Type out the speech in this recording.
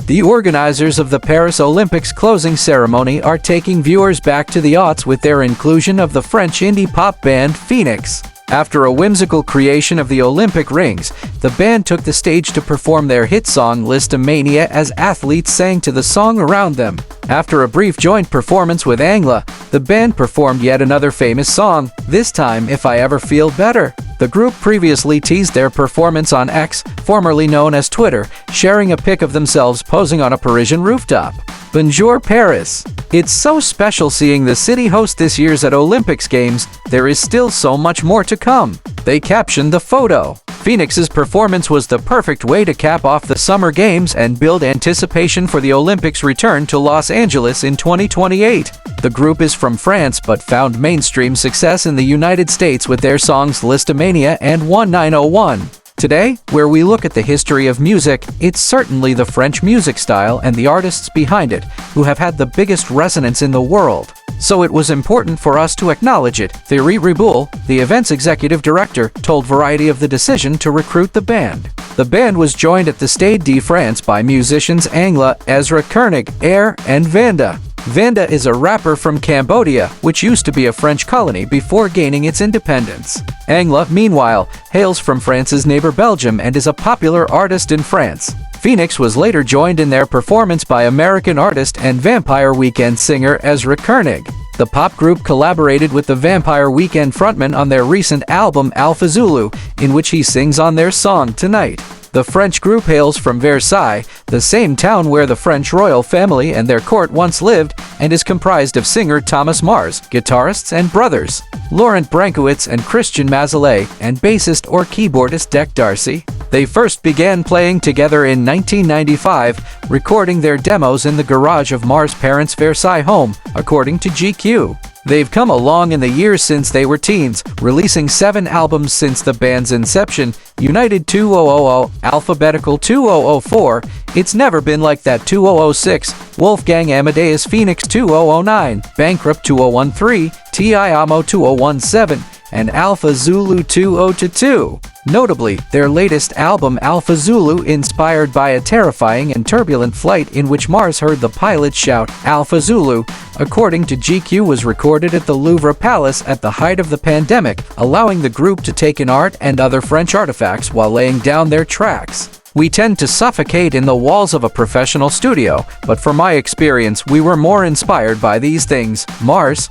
The organizers of the Paris Olympics closing ceremony are taking viewers back to the aughts with their inclusion of the French indie pop band Phoenix. After a whimsical creation of the Olympic rings, the band took the stage to perform their hit song Listomania as athletes sang to the song around them. After a brief joint performance with Angla, the band performed yet another famous song, this time If I Ever Feel Better. The group previously teased their performance on X, formerly known as Twitter, sharing a pic of themselves posing on a Parisian rooftop. Bonjour Paris! It's so special seeing the city host this year's Olympics Games. There is still so much more to come. They captioned the photo. Phoenix's performance was the perfect way to cap off the Summer Games and build anticipation for the Olympics' return to Los Angeles in 2028. The group is from France but found mainstream success in the United States with their songs Listomania and 1901. Today, where we look at the history of music, it's certainly the French music style and the artists behind it who have had the biggest resonance in the world. So it was important for us to acknowledge it. Thierry Riboul, the event's executive director, told Variety of the decision to recruit the band. The band was joined at the Stade de France by musicians Angla, Ezra, Koenig, Air, and Vanda. Vanda is a rapper from Cambodia, which used to be a French colony before gaining its independence. Angla, meanwhile, hails from France's neighbor Belgium and is a popular artist in France. Phoenix was later joined in their performance by American artist and Vampire Weekend singer Ezra Koenig. The pop group collaborated with the Vampire Weekend frontman on their recent album Alpha Zulu, in which he sings on their song Tonight. The French group hails from Versailles, the same town where the French royal family and their court once lived, and is comprised of singer Thomas Mars, guitarists and brothers Laurent Brankowitz and Christian Mazelet, and bassist or keyboardist Dec Darcy. They first began playing together in 1995, recording their demos in the garage of Mars' parents' Versailles home, according to GQ. They've come along in the years since they were teens, releasing 7 albums since the band's inception: United 2000, Alphabetical 2004, It's Never Been Like That 2006, Wolfgang Amadeus Phoenix 2009, Bankrupt 2013, Ti Amo 2017, and Alpha Zulu 2022. Notably, their latest album Alpha Zulu, inspired by a terrifying and turbulent flight in which Mars heard the pilot shout Alpha Zulu, according to GQ, was recorded at the Louvre Palace at the height of the pandemic, allowing the group to take in art and other French artifacts while laying down their tracks. We tend to suffocate in the walls of a professional studio, but from my experience we were more inspired by these things. Mars.